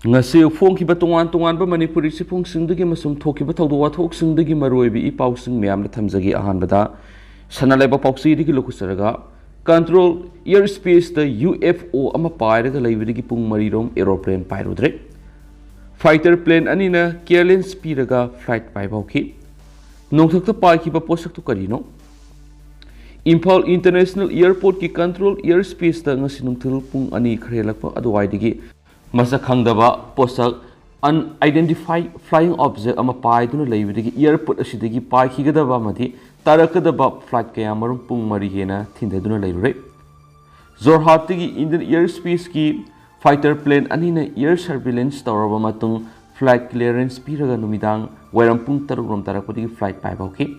ngasi phongkiba tongan ba manipuri sifung singdagi masum thokiba thawdo wathok singdagi maroibi i pausing meyamna thamjagi ahanbada sanalaiba pausi digi lokusaraga control airspace the UFO ama pairaga laibidagi pung marirom aeroplane pairudre fighter plane anina careless piraga flight paibauki Nongthakta Paikhiba Potsaktu karino Imphal International Airport ki control airspace ta ngasi nungthil pung ani khrelakpa aduwaidigi masa khangdaba posak unidentified flying object ama paiduna leibidagi airport asidagi paikhigadaba mati tarakadaba flight kaya marum pung mari hena thindaduna leirure Jorhatigi Indian airspace ki fighter plane anina air surveillance tawraba matung flight clearance piraga numidang wairam pung tarugrom tarakpadi flight paibauki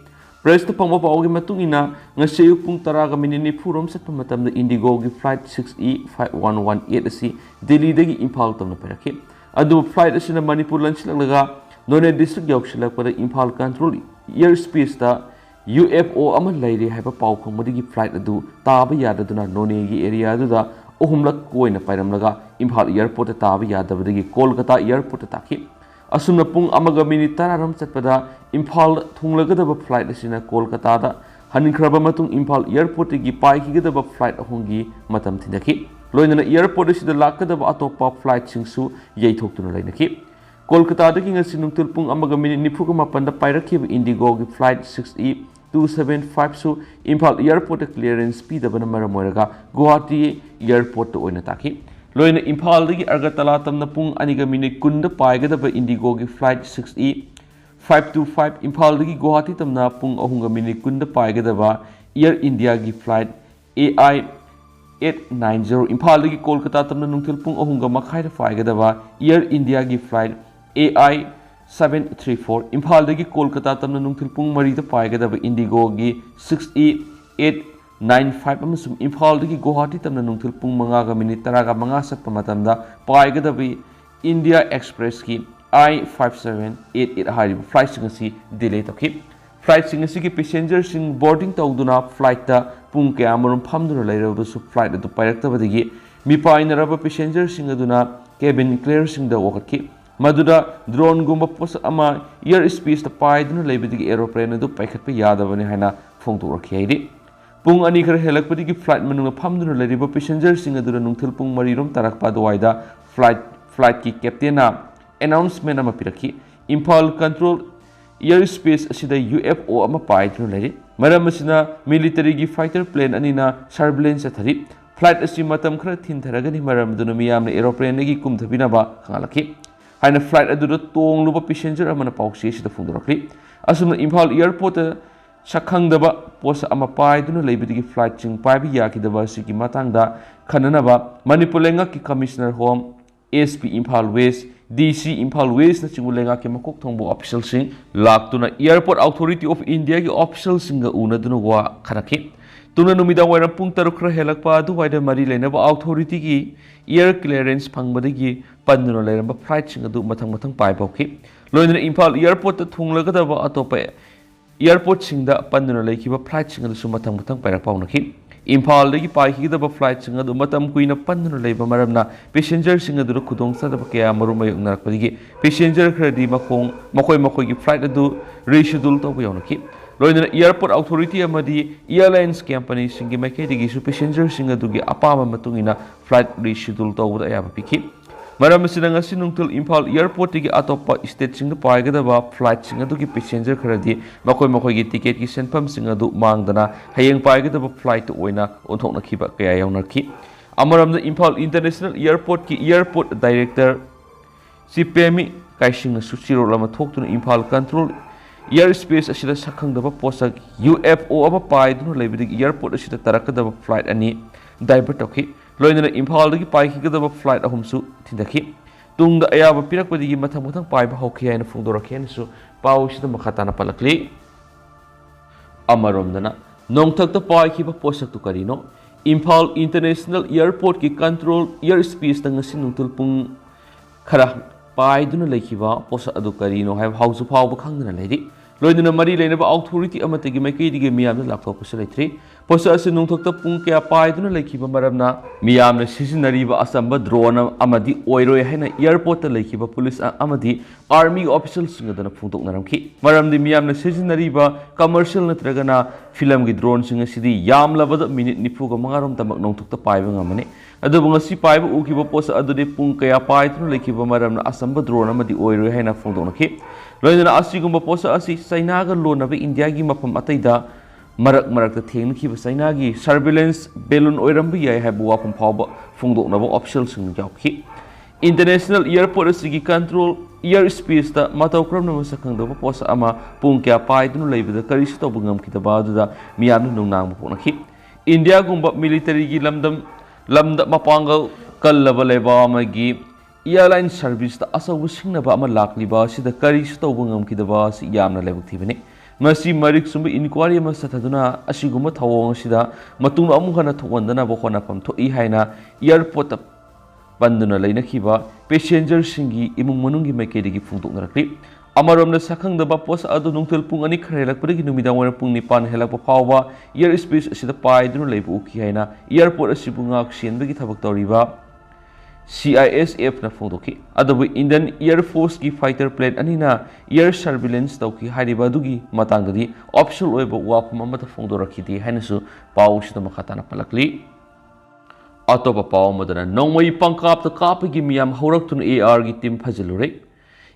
Press the Pama Paugi Matungina, Nasayu Pung Taraga Minini Purum Satamatam the Indigo flight 6E5118 Delhi the Impal Tom Peraki. Adu flight as in a Manipur lunch laga, None district Yorkshire for the Impal control airspace the UFO Aman lady have a pow commodity flight adu, Tabi Yadaduna Nonegi area duda, Ohumla Koina Paramlaga, Impal airport Tabi Yada with the Kolkata airport ataki. Asumna pung amaga minute tararam chatpada Imphal thunglagadaba flight asina Kolkata da haninkraba matung Imphal airport gi paikigadaba flight ahongi matam thindaki loinana airport asida lakadaba atopa flight singsu yaithoktuna lainaki Kolkata da kinga sinungtul pung amaga minute nifuga mapanda pairakhiba Indigo gi flight 6E275 su Imphal airport clearance pidabana maramoraga Guwahati airport to oina taki Loina Imphal dagi Agartala tamna pung aniga minute kunda paigadaba Indigo gi flight 6E525 Imphal dagi Guwahati tamna pung ahunga minute kunda paigadaba Air India gi flight AI890 Imphal dagi Kolkata tamna nungthil pung ahunga makhaida paigadaba Air India gi flight AI734 Imphal dagi Kolkata tamna nungthil pung marida paigadaba Indigo gi 6E895 amasum Imphal dagi Guwahati tamna nungthil pung mangaga minute taraga manga satpa matamda paigadabi India Express ki I5788 hariba flight singasi delay toki flight singasi ki passenger sing boarding tawduna flight ta pung kaya marum phamduna lairabasu flight adu pairaktabadagi mipainaraba passenger sing aduna cabin clear sing da wakatki maduda drone gumba posa ama air space ta paiduna laibadigi aeroplane adu paikhatpa yadabani haina phongtorakhi haidi Pung ani khar helakpadi ki flight manunga phamduna lariba passenger sing aduna nungthil pung marirom tarakpa duwaida flight ki captain na announcement ama piraki Imphal control airspace asida UFO ama paiduna lari maram asina military gi fighter plane anina surveillance athari flight asi matam khar thintaragani maram duna miyamna aeroplane gi kumthabinaba khangalaki haina flight adura tongluba passenger amana pausi sida phungdorakli asumna Imphal airport Shakhangdaba posa ama paiduna leibidigi flight ching paibi yakidaba sigi matangda khananaba Manipur lenga ki commissioner home SP Imphal West DC Imphal West na chingu lenga ki makok thongbo official sing laktuna Airport Authority of India ki official singa una dunu wa khanaki tuna numida wairam pung tarukra helakpa adu waida mari lenaba authority ki air clearance phangbadagi panduna leramba flight sing adu mathang paibauki loinana Imphal airport ta thunglagadaba atopa airport singda panduna leikiba flight sing adu sumathang pairak paunaki Imphal dagi paikhigadaba flight sing adu matam kuina panduna leiba maramna passenger sing adu khudong sadaba kaya marumay narakpadigi passenger khradi makoi gi flight adu reschedule tawba yawnaki loinana airport authority amadi airlines company singi maikhaidigi su passenger sing adu gi apama matungina flight reschedule tawba ayaba piki Maram ngasi nungtul Imphal airport gi atopa state sing da paigadaba flight sing adu gi passenger kharadi makoi gi ticket gi senpham sing adu mangdana hayeng paigadaba flight oina onthokna khiba kaya yawnarki amaramda Imphal International Airport ki airport director CPMI kaising suchiro lama thoktuna Imphal control airspace asida sakhangdaba posak UFO aba paiduna leibidi airport asida tarakadaba flight ani divert toki loinana Imphal dagi paikhigadaba flight ahumsu thindaki tungda ayaba pirakpadigi mathang paiba hokhi haina phungdorakhi su pau sida makhatana palakli amaromdana Nongthakta Paikhiba Potsaktu karino Imphal International Airport ki control airspace ta ngasi nungtul pung khara paiduna lekhiba posa adu karino hai hausu phawba khangdana leidi loiduna mari leinaba authority amatagi maikei miyamna laktokpase leitri posa ase nongthokta pung kya paiduna laikhiba maramna miyamna sisinariba Achamba Drone amadi oiroi haina airport ta laikhiba police amadi army officials singadana phungtoknaramki maramdi miyamna sisinariba commercial natragana film gi drone singa sidi yamlabada minute nifuga mangarom tamak nongthokta paiba ngamane adubu ngasi paiba ukiba posa adudi pung kya paiduna laikhiba maramna Achamba Drone amadi oiroi haina phungtoknaki loiduna asigumba posa asi China ga lonaba India gi mapam ataida marak marak ta thengnikiba China gi surveillance balloon oirambi yai haibu wafam phawba phungdoknaba official sing yaukhi international airport asigi control air space ta matawkram na sakhangdaba posa ama pung kya paidunu leibada karisu tobu ngamkitaba aduda miyamnu nungnang poknakhi India gumba military gi lamda mapangal kallaba leba amagi airline service ta asawu singnaba ama lakliba sida karisu tobu ngamkitaba si yamna lebuk thibani masi marik sumba inquiry ma sathaduna asiguma thawong sida matung amu hana thokondana bokhona pam thoi haina airport banduna leina khiba passenger singi imung manungi maikedi phungdoknarakli amaromna sakhangdaba post adu nungthel pung ani kharelakpagi numidang wara pung nipan helakpa phawba air space asida paiduna leibu ukhi haina airport asibunga senbagi thabak toriba CISF na phungdoki adabu Indian Air Force ki fighter plane anina air surveillance tauki hariba dugi matangdadi optional oiba wafam amata phungdorakhidi hainasu paw sida makhatana palakli atopa paw madana nongmai pangkap ta kapagi miyam horaktun AR gi team phajillure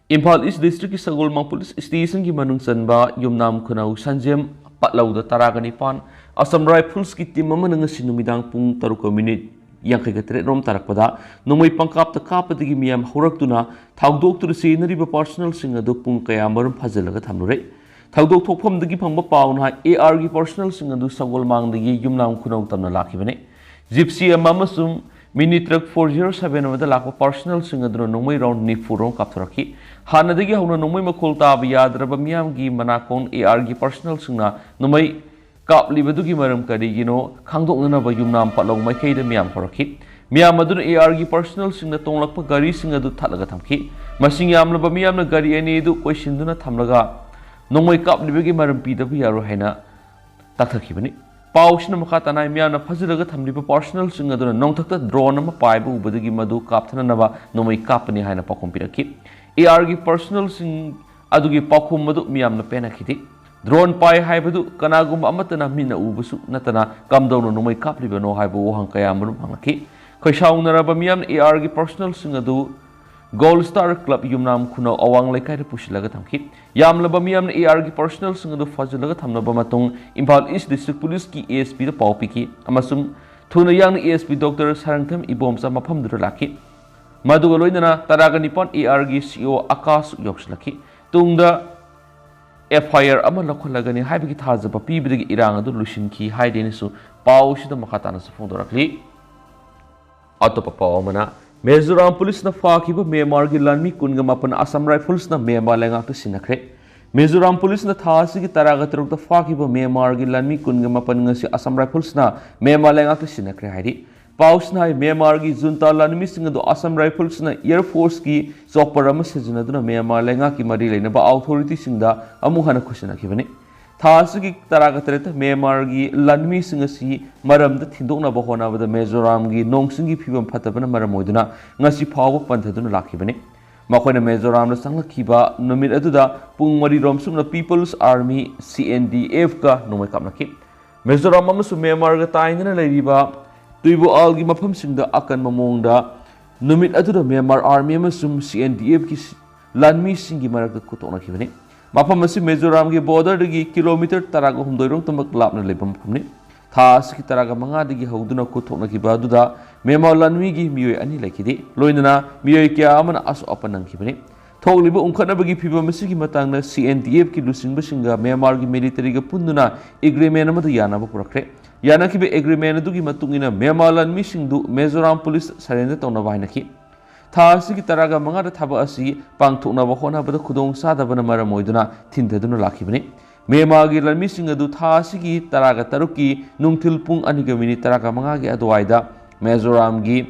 Imphal East District ki Sagolmang Police Station ki manung sanba yumnam khunau sanjem patlauda taragani pan Assam Rifles ki team amananga sinumidang pung 3 minute yang kaya rom tarakpada nomai pangkap ta kapadagi miyam horaktuna thawdok tu sinariba personal singa do pung kaya marum phajalaga thamlure thawdok thokpham dagi phangba pauna AR gi personal singa do Sagolmang dagi yumnam khunau tamna lakhibane gypsy amasum mini truck 407 amada lakpa personal singa do nomai round ni furom kapthoraki hanadagi hauna nomai makol ta yadraba miyam gi manakon AR gi personal singa nomai kap libadugi maram karigino khangdokna ba yumnam patlong maikei da miyam horakhi miyam adun AR gi personal singna tonglakpa gari singa du thalaga thamki masing yamlaba miyamna gari ani du question thamlaga nongmai kap libagi maram pi da bu yaro haina takthaki bani pausna makha tanai miyamna phajiraga thamliba personal singa du nongthakta drone ma paiba ubadagi madu kapthana naba nongmai kapani haina pakhom piraki AR gi personal sing adugi pakhom madu miyamna pena khiti drone pai haibadu kanagum amatana mina ubusu natana kamdawno nomai kaplibano haibu wahang kaya marum hangaki khoisaunaraba miyam AR gi personal singadu Gold Star Club yumnam khuna awang laikai da pusilaga thamki yamlaba miyam AR gi personal singadu fajulaga thamnaba matung Imphal East District Police ki ASP da pawpiki amasum thuna yang ASP Dr. Sarangtham Ibomsa mafam dura laki maduga loinana taraga nipan AR gi CO Akash yokslaki tungda FIR ama lakhulagani haibagi thajaba pibidagi irang adu lushinki haidenisu pawsida makhatana su phongdorakli atopa pawmana Mizoram Police na fakiba Myanmar gi lanmi kunga mapan Assam Rifles na Myanmar lengak ta sinakre Mizoram Police na thasi gi taraga taruk ta fakiba Myanmar gi lanmi kunga mapan ngasi Assam Rifles na Myanmar lengak ta sinakre haidi pausna Myanmar gi junta lanmi singa do Assam Rifles na Air Force ki chopper ama sejuna duna Myanmar lengak ki mari leina ba authority singda amu hana khushina khibani thasi gi taraga tareta Myanmar gi lanmi singa si maram da thindokna ba hona ba da Mizoram gi nongsingi phibam phatabana maram oiduna ngasi phawa panthaduna lakhibani makhona Mizoram la sangakhiba numit aduda pung mari rom sumna People's Army CNDF ka nomai kapnaki Mizoram amasu Myanmar ga tainana leiriba tuibu algi mafam singda akan mamongda numit aduda Myanmar Army amasum CNDF ki lanmi singi marakta kutokna khibani mafam asi Mizoram gi border dagi kilometer taraga humdoirong tamak lapna lebam phamni thas ki taraga manga dagi hauduna kutokna khiba aduda Myanmar lanmi gi miyoi ani laikidi loinana miyoi kya amana asu apanang khibani tholiba umkhanabagi phibam asigi matangna CNDF ki lusingba singa Myanmar gi military ga punduna agreement amada yanaba purakre Yanaki be agreement dugi matungina Myanmar lanmi singdu Mizoram Police surrender tawna bainaki thasi ki taraga manga da thaba asi pangthokna ba khona bada khudong sadabana maram oiduna thindaduna lakhibani Myanmar gi lanmi singadu thasi ki taraga taruki nungthil pung aniga minute taraga manga gi adwaida Mizoram gi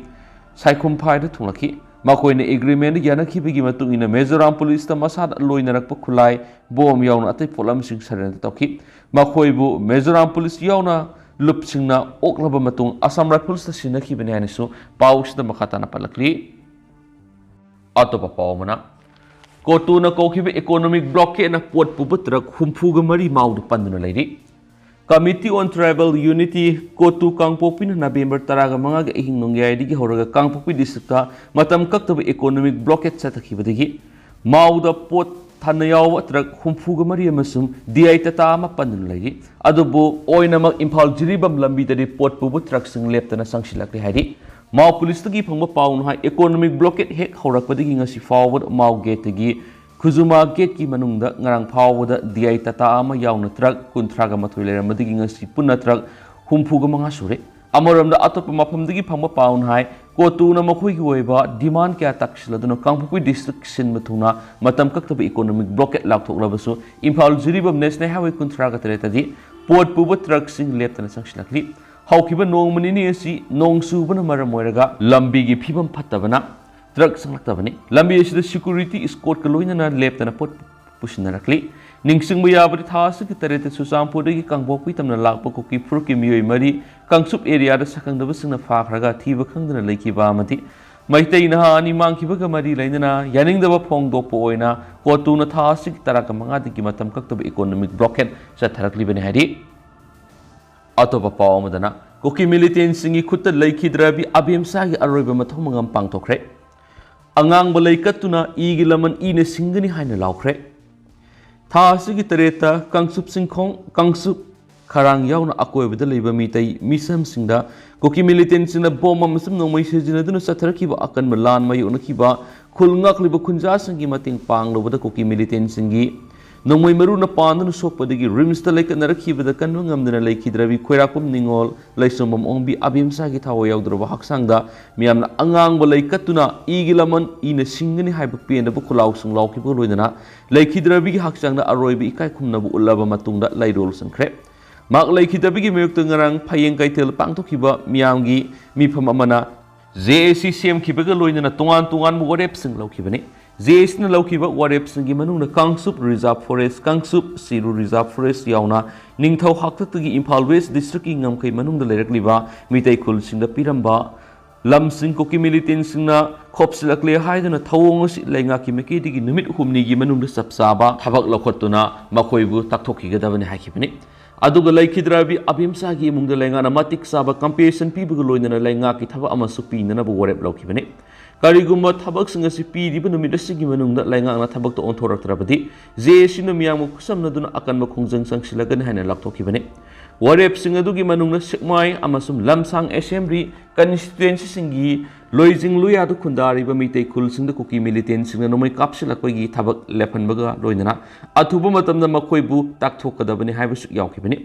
saikhum phai da thunglaki ꯃꯈꯣꯏꯅ agreement ꯌꯥꯅꯈꯤꯕꯒꯤ ꯃꯇꯨꯡ ꯏꯟꯅ ꯃꯤꯖꯣꯔꯥꯝ ꯄꯨꯂꯤꯁꯇ ꯃꯁꯥꯗ ꯂꯣꯏꯅꯔꯛꯄ ꯈꯨꯠꯂꯥꯏ bomb ꯌꯥꯎꯅ ꯑꯇꯩ ꯄꯣꯠꯂꯝꯁꯤꯡ surrender ꯇꯧꯈꯤ ꯃꯈꯣꯏꯕꯨ ꯃꯤꯖꯣꯔꯥꯝ ꯄꯨꯂꯤꯁ ꯌꯥꯎꯅ ꯂꯨꯞꯁꯤꯡꯅ ꯑꯣꯛꯂꯕ ꯃꯇꯨꯡ ꯑꯁꯥꯝ ꯔꯥꯏꯐꯜꯁꯇ ꯁꯤꯟꯅꯈꯤꯕꯅꯤ ꯍꯥꯏꯅꯁꯨ ꯄꯥꯎꯁꯤꯗ ꯃꯈꯥ ꯇꯥꯅ ꯄꯜꯂꯛꯂꯤ ꯑꯇꯣꯞꯄ ꯄꯥꯎ ꯑꯃꯅ ꯀꯣꯇꯨꯅ ꯀꯧꯈꯤꯕ ꯏꯀꯣꯅꯣꯃꯤꯛ ꯕ꯭ꯂꯣꯀꯦꯠꯅ ꯄꯣꯠ ꯄꯨꯕ ꯇ꯭ꯔꯛ 64 ꯃꯥꯎꯗ ꯄꯟꯗꯨꯅ ꯂꯩꯔꯤ Committee on Tribal Unity Kotu Kangpokpina November 15 ꯑꯍꯤꯡ ꯅꯣꯡꯌꯥꯏꯗꯒꯤ ꯍꯧꯔꯒ ꯀꯥꯡꯄꯣꯛꯄꯤ ꯗꯤꯁꯇ꯭ꯔꯤꯛꯇ ꯃꯇꯝ ꯀꯛꯇꯕ ꯏꯀꯣꯅꯣꯃꯤꯛ ꯕ꯭ꯂꯣꯀꯦꯠ ꯆꯠꯊꯈꯤꯕꯗꯒꯤ ꯃꯥꯎꯗ ꯄꯣꯠ ꯊꯟꯅ ꯌꯥꯎꯕ ꯇ꯭ꯔꯛ 64 ꯑꯃꯁꯨꯡ DI ꯇꯥꯇꯥ ꯑꯃ ꯄꯟꯗꯨꯅ ꯂꯩꯔꯤ ꯑꯗꯨꯕꯨ ꯑꯣꯏꯅꯃꯛ ꯏꯝꯐꯥꯜ ꯖꯤꯔꯤꯕꯝ ꯂꯝꯕꯤꯗꯗꯤ ꯄꯣꯠ ꯄꯨꯕ ꯇ꯭ꯔꯛꯁꯤꯡ ꯂꯦꯞꯇꯅ ꯆꯪꯁꯤꯜꯂꯛꯂꯦ ꯍꯥꯏꯔꯤ ꯃꯥꯎ ꯄꯨꯂꯤꯁꯇꯒꯤ ꯐꯪꯕ ꯄꯥꯎꯅ ꯍꯥꯏ ꯏꯀꯣꯅꯣꯃꯤꯛ ꯕ꯭ꯂꯣꯀꯦꯠ ꯍꯦꯛ ꯍꯧꯔꯛꯄꯗꯒꯤ ꯉꯁꯤ ꯐꯥꯎꯕꯗ Mao ꯒꯦꯠꯇꯒꯤ Kuzuma Gate ki manungda ngarang phawda DI tata ama yauna truck 32 leramdagi ngasi punna truck 35 sure amaramda atop mafamdagi phangba paun hai kotuna makhoi gi oiba demand kya takshiladuna kangpukui district sin mathuna matam kaktabi economic blockade lakthoklabasu Imphal Jiribam National Highway 33 di port puba truck sing leptana sangsilakli haukiba nongmanini asi nongsubana maram oiraga lambi gi phibam phattabana Drug sanglaktabani lambi asida security escort ka loinana leptana pot pusinnarakli ningsing mayabari thasa ki tarete susampurdagi kangbokpi tamna lakpa ko ki furki miyoi mari kangsup area da sakangdaba singna fakhraga thiba khangdana leikiba amati maitai na ani mangkibaga mari lainana yaningdaba phongdokpo oina kotuna thasa ki taraka mangadagi matam kaktaba economic blockade chatharakli bani hari atopa pawamadana koki militant singi khutta leikidrabi abemsa gi aroiba mathong mangam pangtokre Angang balay katuna igi laman ine singani haina laukre. Thasi ki tareta kangsup singkong kangsup karang yauna akoy bida leiba mitai misam singda koki militant singna bomba masam nongmai sejina dunu satharakiba akan malan mayu nakiba khulngak liba khunja singi mating pang lobada koki militant singi nongmai maru na pandunu sokpadagi rims ta leika narakibada kanwa ngamdana leikidrabi khoirakum ningol laisomam ongbi abimsa gi thawo yaudroba haksangda miyamna angang balai katuna igilaman ina singani haiba penda bu khulaw sung lawkibu loidana leikidrabi gi haksangda aroibi ikai khumnabu ulaba matungda lairol sangkre mak leikidrabi gi meyuk ngarang phayeng kaitel pangtokhiba miyamgi mifam amana JAC semkhibaga loidana tungan mu warep sing lawkibani JAC na lawkiba warep singi manungna Kangsup Reserve Forest Kangsup Siru Reserve Forest yauna ningthau haktagi Imphal West District ki ngamkai manungda leirakliba mitai khul singda piramba lam sing koki militant singna khopsilakle haidana thawong si lainga ki mekidigi numit humni gi manungda sapsaba thabak lokhotuna makhoibu takthokigadabani haikibani aduga laikhidrabi abimsa gi mungda lainga na matik saba compensation pibuga loinana lainga ki thaba amasu pinana bu warep lawkibani Karigumba tabak singasi pidi bu numit asigi manungda lainga na tabak to onthoraktrabadi JAC na miyang kusam duna akan makhongjang sangsilagan haina laktokibani warep singadugi manungna sikmai amasum lamsang assembly constituency singi loijing luyadu khundari ba mitei khul singda koki militant singna nomai kapsilakpagi tabak lephanbaga loinana athuba matamda makhoibu takthokadabani haibasu yaukibani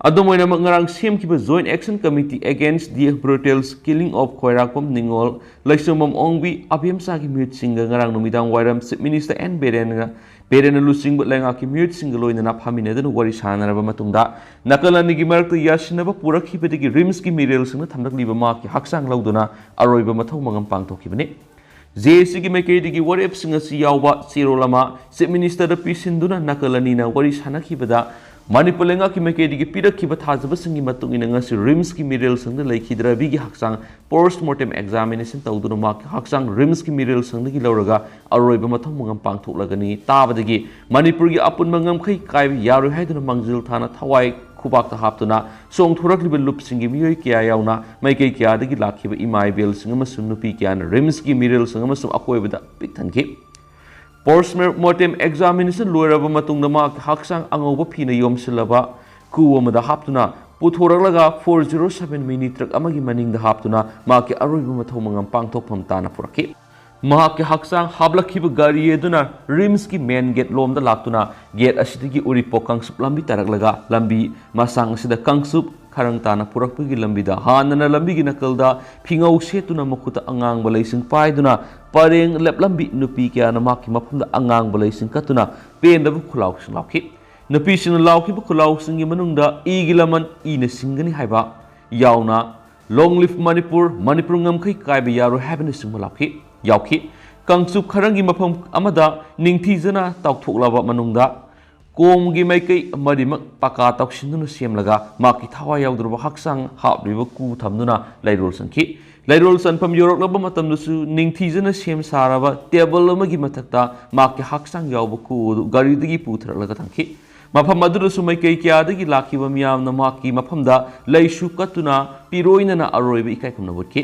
Adomoina ngarang semkiba Joint Action Committee Against the Brutal Killing of Khoirakom Ningol Laisomam Ongbi Abemsa ki mute singa ngarang numidang wairam Chief Minister N Beren lusing but lenga ki mute singa loina na phamine den wari sanaraba matungda nakalani gi marakta yasinaba purakhibadigi rims ki mirel singna thamdakliba ma ki haksang lauduna aroiba mathau mangam pangthokibani JAC ki mekedi warep singa si yawba sirolama Chief Minister da pisinduna nakalani na wari sanakhibada Manipulenga ki mekedi ki pirakhiba thajaba singi matungina ngasi rims ki mirel sangda leikidrabi gi haksang post mortem examination tawduna ma ki haksang rims ki mirel sangda gi lawraga aroiba matham mangam pangthoklagani tabadagi manipur gi apun mangam khai kai yaru haiduna mangjil thana thawai khubak ta haptuna song thorakliba lup singi miyoi kya yauna maikei kya dagi lakhiba imai bel singa masun nupi kya rims ki mirel singa masum akoibada pikthanki Post mortem examination loiraba matungda ma haksang angoba phina yomsilaba kuwamada haptuna puthoraglaga 407 mini truck amagi maningda haptuna ma ki aroiba mathau mangam pangthokpham tana puraki ma ki haksang hablakhiba gari eduna rims ki main gate lomda laktuna gate asidagi uripo kangsup lambi taraklaga lambi masang asida kangsup Karang tana purakpagi lambida hanana lambigi nakalda phingau setuna makuta angang balaising paiduna pareng leplambi nupi kya na maki mapumda angang balaising katuna pendabu khulaw lawki nupi sing lawki bu khulaw singi manungda igilaman ina singani haiba yauna long live manipur ngamkai kaiba yaru happiness sing lawki याउखी कंचुप खरंगी मफम अमदा निंगथीजना ताउथोक्लाबा मनुंगदा कोमगी माइकई मरिमक पका तौसिंदुना सेमलगा माकी थावा याउद्रबा हक्सांग हाबलिबा कु थमदुना लैरोल संखी लैरोल सनफम योरकलबा मतमदसु निंगथीजना same साराबा table अमगी मथक्ता माकी हक्सांग याउबा कु गारीदगी पुथरलगा थंखी मफम अदुरसु माइकई क्यादगी लाखिबा मियामना माकी मफमदा लैसु कतुना पिरोइनना अरोइबा इकाइखुमना बुटखी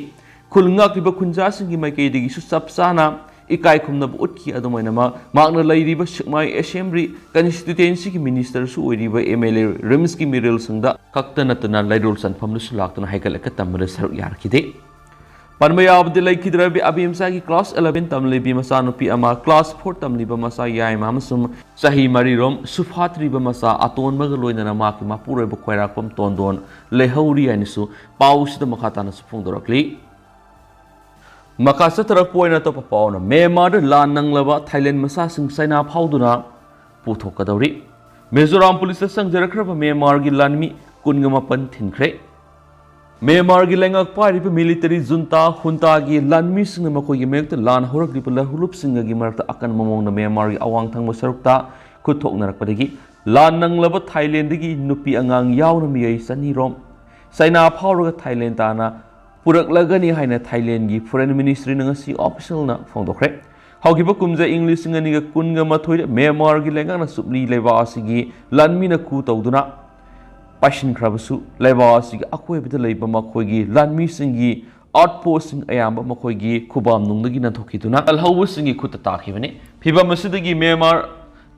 खुलंगाकिबा खुंजासिंगी माइकईदगी सु सबसाना इकाई खुमनब उटकी अदुमैनमा मागना लैरिबा सिकमाई assembly constituency की minister सु ओइरिबा MLA RIMS की मिरेल संगदा खक्ता नतना लैरोल सनफम सु लाक्तना हाइकलक तमरे सरुक यारखिदे पनमयाबदि लैखिद्रबि अबिमसा की क्लास 11 तमलिबि मसा नुपी अमा क्लास 4 तमलिबा मसा याइमा अमसुम सही मरिरोम सुफात्रिबा मसा अतोनबगा लोइनना माकी मापुरैबा खोइराकपम तोंदोन लेहौरी आइनसु पाउसदा मखाताना सुफुंदरकली मकासा तरक पोइना तो पाउना म्यांमार लान नंगलबा थाईलैंड मसासिंग चाइना फाउदुना पुथोकदौरी मिजोराम पुलिस संजरखरबा म्यांमार की लानमी कुनगमपन थिनख्रे म्यांमार की लैंगक पारिबा मिलिटरी जुंता हुंता की लानमी सिंग मखोगी मेक्त लान हौरकलिबा लहुलुप सिंग की मरता अकन ममोंगना म्यांमार की अवांग थंगबा सरुकता खुथोकनरकपदगी लान नंगलबा थाईलैंड की नुपी अंगांग यावना मियै सनीरोम चाइना फाउरगा थाईलैंड ताना पुरकलगनी हाइना थाईलैंड की फॉरेन मिनिस्ट्री नंगसी ऑफिशियल ना फोंदोखरे हौगिबा कुमजा इंग्लिश सिंगनिगा कुनगा मथोइ म्यांमार की लेंगाना सुपली लेबा असिगी लानमीना कु तौदुना पाइसिनख्रबसु लेबा असिगी अकोइबदा लेबा मखोइगी लानमी सिंगी आउटपोस्ट सिंग अयाम्बा मखोइगी खुबाम नुंगदगी नथोखिदुना अलहौबु सिंगी खुता ताखिबने फिबा मसिदगी म्यांमार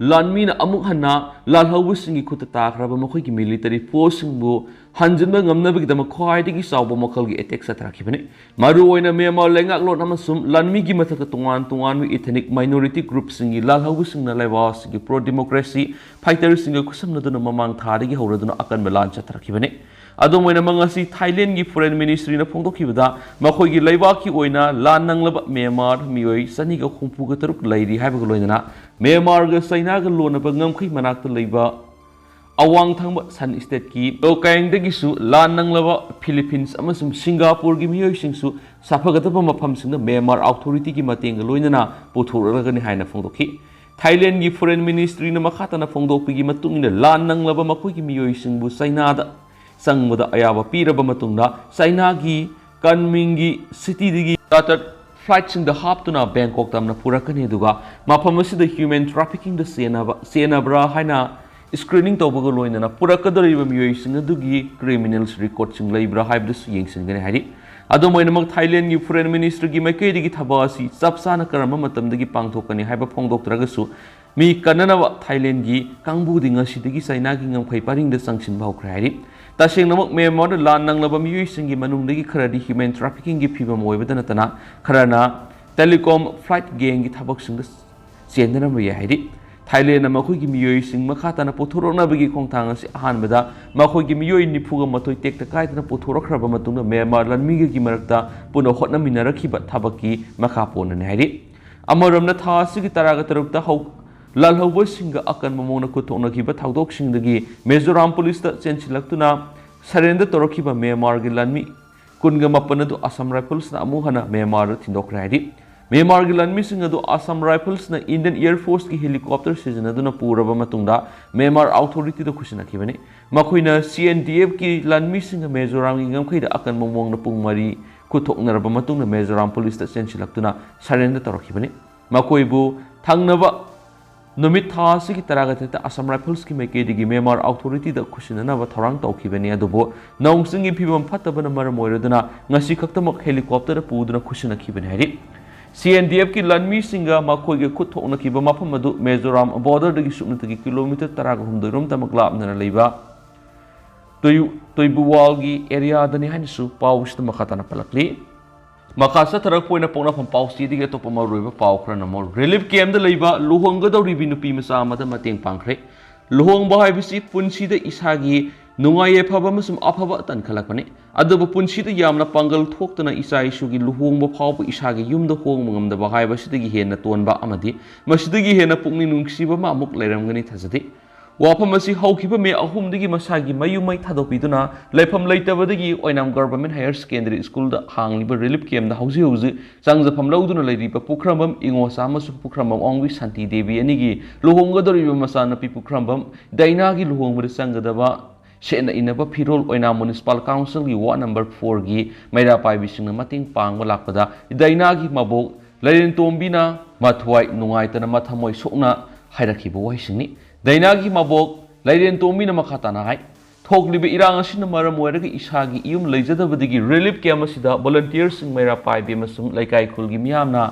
लानमीना अमुक हन्ना लालहौबु सिंगी खुता ताखरबा मखोइगी मिलिटरी फोर्स सिंगबु हंजनबा ngमनबगिदम ख्वाइदगी साउबा मखलगी अटैक सतराखिबने मारु ओइना म्यांमार लेंगाक लोन अमसुम लानमीगी मथक तोंगान तोंगान इथनिक माइनॉरिटी ग्रुप सिंगी लालहौबु सिंगना लेबा सिंगी प्रो डेमोक्रेसी फाइटर सिंग खुसमनदुना ममांग थादगी हौरदुना अकन लान सतराखिबने अदोमोइना मंगसी थाईलैंड की फॉरेन मिनिस्ट्री ना फोंदोखिबदा मखोइगी लेबाकी ओइना लान नंगलबा म्यांमार मियोइ सनीगा खुंपुगा तरुक लैरी हाइबगा लोइना म्यांमार ग चाइना ग लोनबा ngमखै मनाक्ता लेबा अवांग थंग सन स्टेट की लोकायंगदगिसु लान नंगलबा फिलीपींस अमसुम सिंगापुर की मियोइसिंगसु साफगदबा मफमसिंगदा म्यांमार अथॉरिटी की मतेंग लोइना पुथोरगनि हाइना फोंदोखि थाईलैंड की फॉरेन मिनिस्ट्री ना मखातना फोंदोकपिगी मतुंगिना लान नंगलबा मखोइगी मियोइसिंगबु चाइनादा संगदा अयाबा पीरबा मतुंगदा चाइना की कनमिंगी सिटीदगी चार्टर फ्लाइट सिंग द हापतुना बैंकॉक तमना पुरकनि दुगा मफम असिदा ह्यूमन ट्रैफिकिंग द सेनाब्रा हाइना स्क्रीनिंग तौबगा लोइनना पुरकदरिबा मियोइसिंग अदुगी क्रिमिनल्स रिकॉर्ड सिंग लेब्रा हाइबदसु येंसिनगनि हाइरि अदोमोइनमक थाईलैंड की फॉरेन मिनिस्टर की मैकेदगी थबासी चपसाना करम मतमदगी पांगथोकनि हाइबा फोंदोक्तरगसु मी कन्ननवा थाईलैंड की कांगबुदि ngasiदगी चाइना की ngमखै पारिंगद संगसिनबा हौख्रे हाइरि तसेंगनमक म्यांमार लान नंगलबा मियोइसिंगी मनुंगदगी खरदि ह्यूमन ट्रैफिकिंग की फिबम ओइबदा नतना खरना टेलीकॉम फ्लाइट गैंग की थबकसिंग चेंदनम याइरि थाईलैंड मखोइगी मियोइसिंग मखाताना पुथोरकनबगी खोंथांग असि अहानबदा मखोइगी मियोइ निफुगा मथोइ टेक्ता काइदना पुथोरखरबा मतुंगदा म्यांमार लानमीगी मरक्ता पुनो होटनमिनरखिबा थबककी मखा पोनने हाइरि अमरमना थासिगी तरागा तरुक्ता हौ लालहौबसिंग अकन ममोना खुथोनखिबा थाउदोकसिंगदगी मिजोराम पुलिस चेंसिलक्तुना सरेंडर तोरखिबा म्यांमार की लानमी कुनगा मपनदु असम राइफल्स ना अमुहना म्यांमार थिंदोखरे हाइरि म्यांमार की लानमी सिंग अदु असम राइफल्स ना इंडियन एयर फोर्स की हेलीकॉप्टर सिजनदुना पुरबा मतुंगदा म्यांमार अथॉरिटी दो खुसिनखिबने मखोइना सीएनडीएफ की लानमी सिंग मिजोराम की ngमखैदा अकन ममोंगना पुंगमरी खुथोकनरबा मतुंगना मिजोराम पुलिस चेंसिलक्तुना सरेंडर तोरखिबने मखोइबु थांगनबा नुमित थासिगी तरागते असम राइफल्स की मैकेदिगी म्यांमार अथॉरिटी द खुसिननबा थौरांग तौखिबने अदुबो नौंगसिंगी फिबम फत्तबना मरम ओइरदुना ngasi खक्तमक हेलीकॉप्टर पुदुना खुसिनखिबने हाइरि सीएनडीएफ की लानमी सिंगा मखोइगे खुथोकनखिबा मफम अदु मिजोराम बॉर्डर दगी सुमनतगी किलोमीटर तरागा हुमदोइरोम तमक लापनना लेबा तोइबुवाल की एरिया दनि हाइनसु पाउस्ट मखाताना पलकली मखासा थरक पोइना पोनाफम पाउस्तीदी के तोप मरुइबा पाउ खरना मोर रिलीफ कैम्प द लेबा लुहोंगदौरिबि नुपी मसा अमदा मतेंग पांखरे लुहोंगबा हाइबिसि पुंसीदा इसागी नुंगाये फबा मसुम अफबा तनखलकने अदब पुंसीदा यामना पांगल थोक्तना इसा इशुगी लुहोंगबा फाउ इसागी युमदा होंगमंगमदबा हाइबसिदगी हेना तोनबा अमदि मसिदगी हेना पुंगनि नुंगसिबा मा अमुक लेरमगनि थजदि ꯋꯥꯐꯝ ꯑꯁꯤ ꯍꯧꯈꯤꯕ ꯃꯦ 3 ꯃꯁꯥꯒꯤ ꯃꯌꯨꯝꯃꯩ ꯊꯥꯗꯣꯛꯄꯤꯗꯨꯅ ꯂꯩꯐꯝ ꯂꯩꯇꯕꯗꯒꯤ ꯑꯣꯏꯅꯥꯝ ꯒꯚꯔꯟꯃꯦꯟꯠ ꯍꯥꯌꯔ ꯁꯦꯀꯦꯟꯗꯔꯤ ꯁ꯭ꯀꯨꯜꯗ ꯍꯥꯡꯂꯤꯕ ꯔꯤꯂꯤꯐ ꯀꯦꯝꯞꯗ ꯍꯧꯖꯤꯛ ꯆꯪꯖꯐꯝ ꯂꯧꯗꯨꯅ ꯂꯩꯔꯤꯕ ꯄꯨꯈ꯭ꯔꯝꯕꯝ ꯏꯉꯣꯆꯥ ꯑꯃꯁꯨꯡ ꯄꯨꯈ꯭ꯔꯝꯕꯝ ꯑꯣꯡꯕꯤ ꯁꯥꯟꯇꯤ ꯗꯦꯕꯤ ꯑꯅꯤꯒꯤ ꯂꯨꯍꯣꯡꯒꯗꯧꯔꯤꯕ ꯃꯆꯥꯅꯨꯄꯤ ꯄꯨꯈ꯭ꯔꯝꯕꯝ ꯗꯥꯏꯅꯥꯒꯤ ꯂꯨꯍꯣꯡꯕꯗ ꯆꯪꯒꯗꯕ ꯁꯦꯠꯅ ꯏꯅꯕ ꯐꯤꯔꯣꯜ ꯑꯣꯏꯅꯥꯝ ꯃ꯭ꯌꯨꯅꯤꯁꯤꯄꯥꯜ ꯀꯥꯎꯟꯁꯤꯜꯒꯤ ꯋꯥꯔꯗ ꯅꯝꯕꯔ 4ꯒꯤ ꯃꯩꯔꯥ ꯄꯥꯏꯕꯤꯁꯤꯡꯅ ꯃꯇꯦꯡ ꯄꯥꯡꯕ ꯂꯥꯛꯄꯗ ꯗꯥꯏꯅꯥꯒꯤ ꯃꯕꯣꯛ ꯂꯩꯔꯦꯟꯇꯣꯝꯕꯤꯅ ꯃꯊ꯭ꯋꯥꯏ ꯅꯨꯡꯉꯥꯏꯇꯅ ꯃꯊꯃꯣꯏ ꯁꯣꯛꯅ ꯍꯥꯏꯔꯛꯈꯤꯕ ꯋꯥꯍꯩꯁꯤꯡꯅꯤ ꯗꯥꯏꯅꯥꯒꯤ ꯃꯕꯣꯛ ꯂꯩꯔꯦꯟꯇꯣꯝꯕꯤꯅ ꯃꯈꯥ ꯇꯥꯅ ꯍꯥꯏ ꯊꯣꯛꯂꯤꯕ ꯏꯔꯥꯡ ꯑꯁꯤꯅ ꯃꯔꯝ ꯑꯣꯏꯔꯒ ꯏꯁꯥꯒꯤ ꯏꯌꯨꯝ ꯂꯩꯖꯗꯕꯗꯒꯤ ꯔꯤꯂꯤꯐ ꯀꯦꯝꯞ ꯑꯁꯤꯗ ꯚꯣꯂunteersꯤꯡ ꯃꯩꯔꯥ ꯄꯥꯏꯕꯤ ꯑꯃꯁꯨꯡ ꯂꯩꯀꯥꯏ ꯈꯨꯜꯒꯤ ꯃꯤꯌꯥꯝꯅ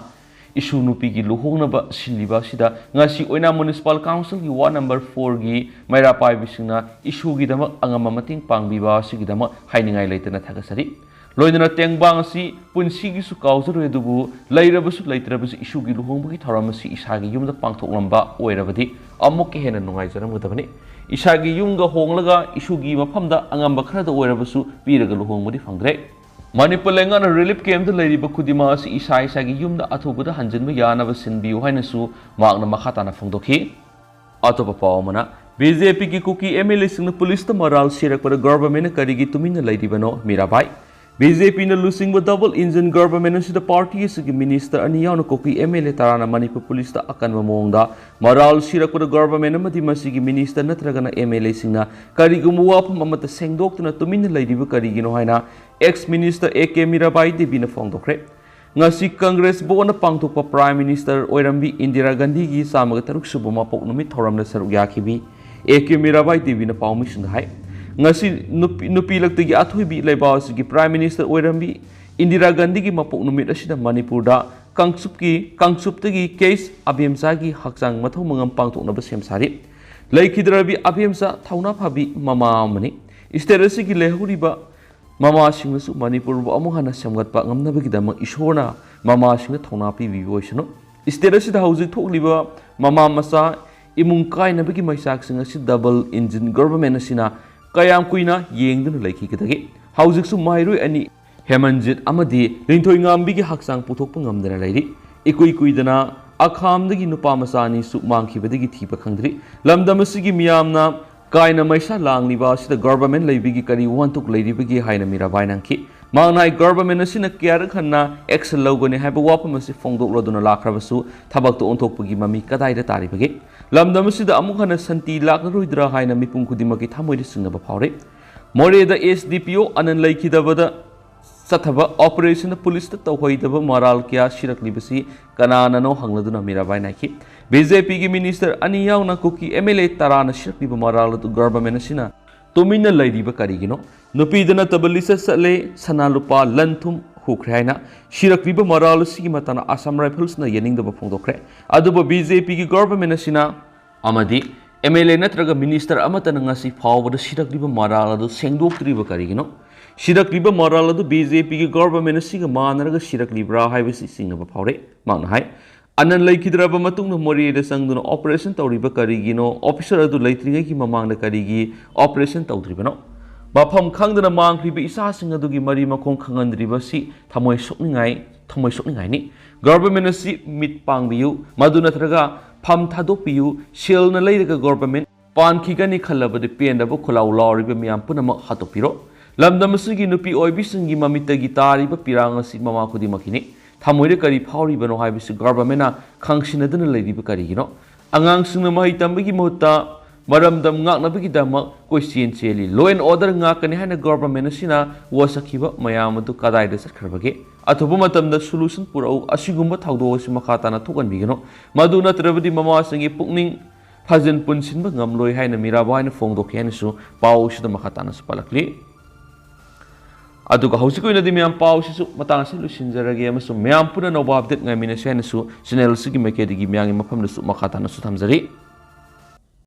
ꯏꯁꯨ ꯅꯨꯄꯤꯒꯤ ꯂꯨꯍꯣꯡꯅꯕ ꯁꯤꯜꯂꯤꯕ ꯑꯁꯤꯗ ꯉꯁꯤ ꯑꯣꯏꯅꯥꯝ ꯃ꯭ꯌꯨꯅꯤꯁꯤꯄꯥꯜ ꯀꯥꯎꯟꯁꯤꯜꯒꯤ ꯋꯥꯔꯗ ꯅꯝꯕꯔ 4ꯒꯤ ꯃꯩꯔꯥ ꯄꯥꯏꯕꯤꯁꯤꯡꯅ ꯏꯁꯨꯒꯤꯗꯃꯛ ꯑꯉꯝꯕ ꯃꯇꯦꯡ ꯄꯥꯡꯕꯤꯕ ꯑꯁꯤꯒꯤꯗꯃꯛ ꯍꯥꯏꯅꯤꯡꯉꯥꯏ ꯂꯩꯇꯅ ꯊꯥꯒꯠꯆꯔꯤ ꯂꯣꯏꯅꯅ ꯇꯦꯡꯕꯥꯡ ꯑꯁꯤ ꯄꯨꯟꯁꯤꯒꯤꯁꯨ ꯀꯥꯎꯖꯔꯣꯏ ꯑꯗꯨꯕꯨ ꯂꯩꯔꯕꯁꯨ ꯂꯩꯇ꯭ꯔꯕꯁꯨ ꯏꯁꯨꯒꯤ ꯂꯨꯍꯣꯡꯕꯒꯤ ꯊꯧꯔꯝ ꯑꯁꯤ ꯏꯁꯥꯒꯤ ꯌꯨꯝꯗ ꯄꯥꯡꯊꯣꯛꯂꯝꯕ ꯑꯣꯏꯔꯕꯗꯤ ꯑꯃꯨꯛꯀ ꯍꯦꯟꯅ ꯅꯨꯡꯉꯥꯏꯖꯔꯝꯒꯗꯕꯅꯤ ꯏꯁꯥꯒꯤ ꯌꯨꯝꯒ ꯍꯣꯡꯂꯒ ꯏꯁꯨꯒꯤ ꯃꯐꯝꯗ ꯑꯉꯝꯕ ꯈꯔꯗ ꯑꯣꯏꯔꯕꯁꯨ ꯄꯤꯔꯒ ꯂꯨꯍꯣꯡꯕꯗꯤ ꯐꯪꯗ꯭ꯔꯦ ꯃꯅꯤꯄꯨꯔ ꯂꯩꯉꯥꯛꯅ ꯔꯤꯂꯤꯐ ꯀꯦꯝꯞꯗ ꯂꯩꯔꯤꯕ ꯈꯨꯗꯤꯡꯃꯛ ꯑꯁꯤ ꯏꯁꯥꯒꯤ ꯌꯨꯝꯗ ꯑꯊꯨꯕꯗ ꯍꯟꯖꯤꯟꯕ ꯌꯥꯅꯕ ꯁꯤꯟꯕꯤꯌꯨ ꯍꯥꯏꯅꯁꯨ ꯃꯍꯥꯛꯅ ꯃꯈꯥ ꯇꯥꯅ ꯐꯣꯡꯗꯣꯛꯈꯤ ꯑꯇꯣꯞꯄ ꯄꯥꯎ ꯑꯃꯅ ꯕꯤꯖꯦꯄꯤꯒꯤ ꯀꯨꯀꯤ MLAꯁꯤꯡꯅ ꯄꯨꯂꯤꯁꯇ ꯃꯔꯥꯜ ꯁꯤꯔꯛꯄꯗ ꯒꯚꯔꯟꯃꯦꯟꯠꯅ ꯀꯔꯤꯒꯤ ꯇꯨꯃꯤꯟꯅ ꯂꯩꯔꯤꯕꯅꯣ ꯃꯤꯔꯥꯕꯥꯏ BJPꯅ ꯂꯨꯆꯤꯡꯕ ꯗꯕꯜ ꯏꯟꯖꯤꯟ ꯒꯚꯔꯟꯃꯦꯟꯠ ꯑꯁꯤꯗ ꯄꯥꯔꯇꯤ ꯑꯁꯤꯒꯤ ꯃꯤꯅꯤꯁꯇꯔ ꯑꯅꯤ ꯌꯥꯎꯅ ꯀꯣꯀꯤ MLA ꯇꯔꯥꯅ ꯃꯅꯤꯄꯨꯔ ꯄꯨꯂꯤꯁꯇ ꯑꯀꯟꯕ ꯃꯑꯣꯡꯗ ꯃꯔꯥꯜ ꯁꯤꯔꯛꯄꯗ ꯒꯚꯔꯟꯃꯦꯟꯠ ꯑꯃꯗꯤ ꯃꯁꯤꯒꯤ ꯃꯤꯅꯤꯁꯇꯔ ꯅꯠꯇ꯭ꯔꯒꯅ MLAꯁꯤꯡꯅ ꯀꯔꯤꯒꯨꯝꯕ ꯋꯥꯐꯝ ꯑꯃꯠꯇ ꯁꯦꯡꯗꯣꯛꯇꯨꯅ ꯇꯨꯃꯤꯟꯅ ꯂꯩꯔꯤꯕ ꯀꯔꯤꯒꯤꯅꯣ ꯍꯥꯏꯅ ꯑꯦꯛꯁ ꯃꯤꯅꯤꯁꯇꯔ AK ꯃꯤꯔꯥꯕꯥꯏ ꯗꯦꯕꯤꯅ ꯐꯣꯡꯗꯣꯛꯈ꯭ꯔꯦ ꯉꯁꯤ ꯀꯪꯒ꯭ꯔꯦꯁ ꯕꯣꯔꯗꯅ ꯄꯥꯡꯊꯣꯛꯄ ꯄ꯭ꯔꯥꯏꯝ ꯃꯤꯅꯤꯁꯇꯔ ꯑꯣꯏꯔꯝꯕꯤ ꯏꯟꯗꯤꯔꯥ ꯒꯥꯟꯙꯤꯒꯤ 103 ꯁꯨꯕ ꯃꯄꯣꯛ ꯅꯨꯃꯤꯠ ꯊꯧꯔꯝꯗ ꯁꯔꯨꯛ ꯌꯥꯈꯤꯕꯤ AK Mirabai ꯗꯦꯕꯤꯅ ꯄꯥꯎꯃꯤꯁꯤꯡꯗ hi ngasi nupi lakti athui leibao sigi prime minister oirambi Indira Gandhi gi mapok numit asida Manipur da kangsup tagi case abemsa gi hakchang mathau mangam pangthok na basem sari laikhidrabi abemsa thauna phabi mama mani isterasi gi lehuri ba mama singsu Manipur ba amu hana samgat pa ngamna bagi dama ishona mama singna thauna pi bi boisno isterasi da hauji thokliba mama masa imung kai na bagi maisak singa si double engine government asina kayam kuina yengduna laiki kadagi haujiksu mairoi ani Hemanjit amadi ringthoi ngambi gi haksang puthokpa ngamdana lairi ikui kuidana akhamdagi nupa masani su mangkhibadagi thiba khangdri lamdamasigi miyamna kaina maisa langliba sida government leibigi kari wantuk leiribigi haina mirabai nangki mangnai government asina kyar khanna action logone haiba wapamasi fongdokroduna lakhrabasu thabakto onthokpagi mami kadaida taribagi lamdamasida amukhana santi lakroidra haina mipum khudimaki thamoide singnaba phawre moreda SDPO anan laikhidabada Sathaba operation police ta tawhoidaba moral kya shiraklibasi kananano hangladuna mirabai naiki BJP gi minister ani yauna kuki MLA tarana shirakliba moral tu government asina tumina lairiba karigino nupidana tabalisa sale sanalupa lanthum hukhraina shirakliba moral sigi matana Assam Rifles na yeningdaba phongdokre aduba BJP gi government asina amadi MLA natraga minister amatana ngasi phawbada shirakliba moral adu sengdoktriba karigino Shirakliba moral adu BJP gi government asiga manaraga shiraklibra haibasi singnaba phawre mangna hai anan laikhidraba matungna morida sangduna operation tawriba karigino officer adu leitringai ki mamangna karigi operation tawdribano mafam khangdana mangkhriba isa sing adu gi mari makhong khangandriba si thamoi sokningai ni government asi mit pangbiu maduna thraga pham thadokpiu sel na leiraga government pankhigani khallabade pendaba khulaw lawriba miyam punamak hatopiro lamdamasigi nupi oibisinggi mamitagi tariba pirangasi mama khudimakini thamoire kari phawribano haibisi government khangsinadana leiriba karigino angangsingna mahi tambagi mohta maramdam ngaknabagi dama question cheli law and order ngakani hana government asina wasakhiba mayam adu kadaida sakhrabage athuba matamda solution purau asigumba thawdo asi makhatana thokanbigino madu natrabadi mama singi pukning phajan punsinba ngamloi haina mirabai na fongdokhe hanasu pau sida makhatana spalakli aduga hausikoi di miyam pau sisu matang si lusinjarage amasung miyam puna noba update ngamina sianasu channel sigi makedigi miyang mafam nasu makhatana su thamjari